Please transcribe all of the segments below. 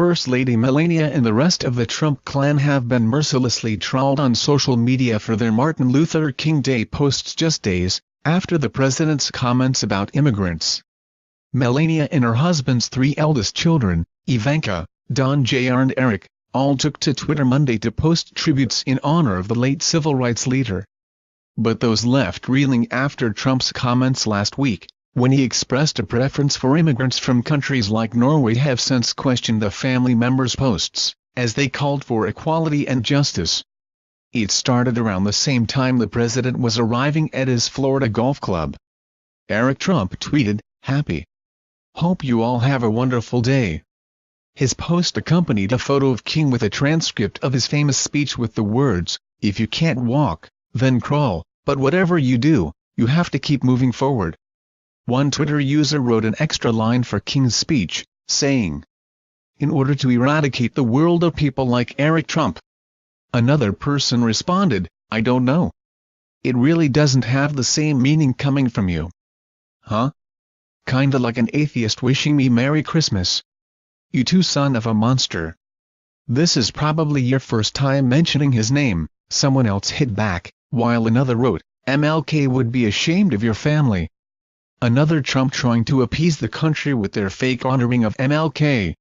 First Lady Melania and the rest of the Trump clan have been mercilessly trawled on social media for their Martin Luther King Day posts just days after the president's comments about immigrants. Melania and her husband's three eldest children, Ivanka, Don Jr. and Eric, all took to Twitter Monday to post tributes in honor of the late civil rights leader. But those left reeling after Trump's comments last week, when he expressed a preference for immigrants from countries like Norway, have since questioned the family members' posts, as they called for equality and justice. It started around the same time the president was arriving at his Florida golf club. Eric Trump tweeted, "Happy. Hope you all have a wonderful day." His post accompanied a photo of King with a transcript of his famous speech with the words, "If you can't walk, then crawl, but whatever you do, you have to keep moving forward." One Twitter user wrote an extra line for King's speech, saying, "In order to eradicate the world of people like Eric Trump." Another person responded, "I don't know. It really doesn't have the same meaning coming from you. Huh? Kinda like an atheist wishing me Merry Christmas. You too, son of a monster. This is probably your first time mentioning his name," someone else hit back, while another wrote, "MLK would be ashamed of your family." Another Trump trying to appease the country with their fake honoring of MLK.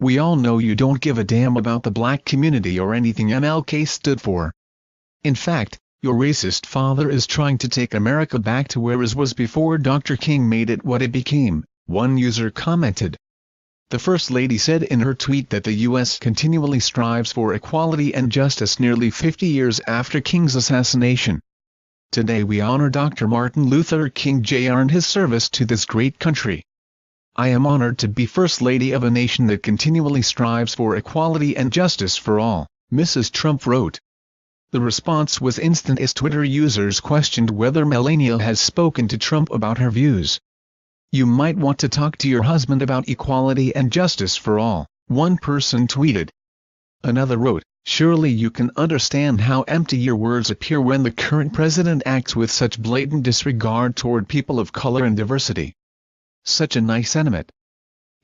"We all know you don't give a damn about the black community or anything MLK stood for. In fact, your racist father is trying to take America back to where it was before Dr. King made it what it became," one user commented. The First Lady said in her tweet that the U.S. continually strives for equality and justice nearly 50 years after King's assassination. "Today we honor Dr. Martin Luther King Jr. and his service to this great country. I am honored to be First Lady of a nation that continually strives for equality and justice for all," Mrs. Trump wrote. The response was instant as Twitter users questioned whether Melania has spoken to Trump about her views. "You might want to talk to your husband about equality and justice for all," one person tweeted. Another wrote, "Surely you can understand how empty your words appear when the current president acts with such blatant disregard toward people of color and diversity. Such a nice sentiment.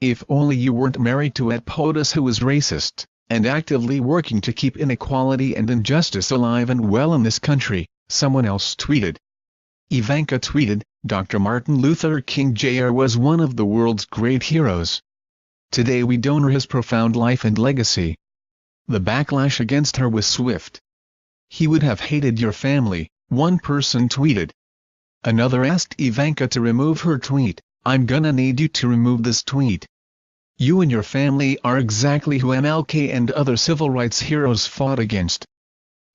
If only you weren't married to a POTUS who is racist, and actively working to keep inequality and injustice alive and well in this country," someone else tweeted. Ivanka tweeted, "Dr. Martin Luther King Jr. was one of the world's great heroes. Today we honor his profound life and legacy." The backlash against her was swift. "He would have hated your family," one person tweeted. Another asked Ivanka to remove her tweet, "I'm gonna need you to remove this tweet. You and your family are exactly who MLK and other civil rights heroes fought against.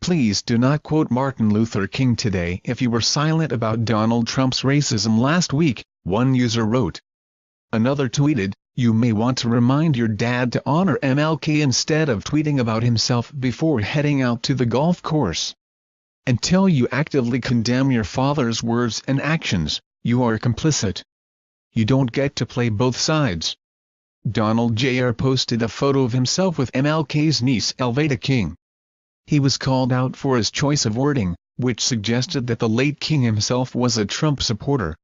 Please do not quote Martin Luther King today if you were silent about Donald Trump's racism last week," one user wrote. Another tweeted, "You may want to remind your dad to honor MLK instead of tweeting about himself before heading out to the golf course. Until you actively condemn your father's words and actions, you are complicit. You don't get to play both sides." Donald Jr. posted a photo of himself with MLK's niece Elveda King. He was called out for his choice of wording, which suggested that the late King himself was a Trump supporter.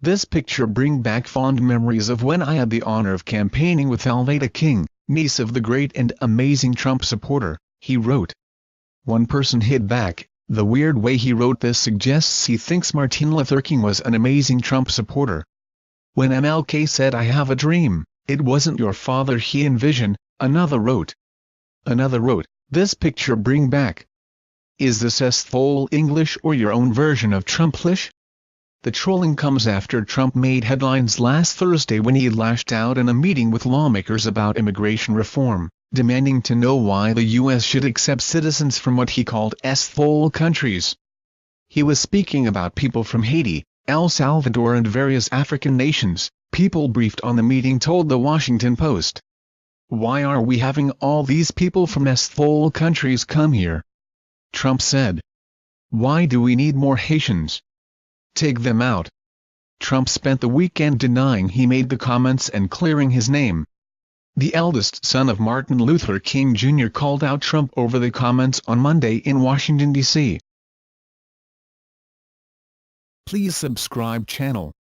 "This picture brings back fond memories of when I had the honor of campaigning with Elveda King, niece of the great and amazing Trump supporter," he wrote. One person hit back, "The weird way he wrote this suggests he thinks Martin Luther King was an amazing Trump supporter. When MLK said 'I have a dream,' it wasn't your father he envisioned," another wrote. Another wrote, "This picture bring back. Is this full English or your own version of Trumplish?" The trolling comes after Trump made headlines last Thursday when he lashed out in a meeting with lawmakers about immigration reform, demanding to know why the U.S. should accept citizens from what he called "third countries." He was speaking about people from Haiti, El Salvador and various African nations, people briefed on the meeting told the Washington Post. "Why are we having all these people from third countries come here?" Trump said. "Why do we need more Haitians? Take them out." Trump spent the weekend denying he made the comments and clearing his name. The eldest son of Martin Luther King Jr. called out Trump over the comments on Monday in Washington, D.C. Please subscribe channel.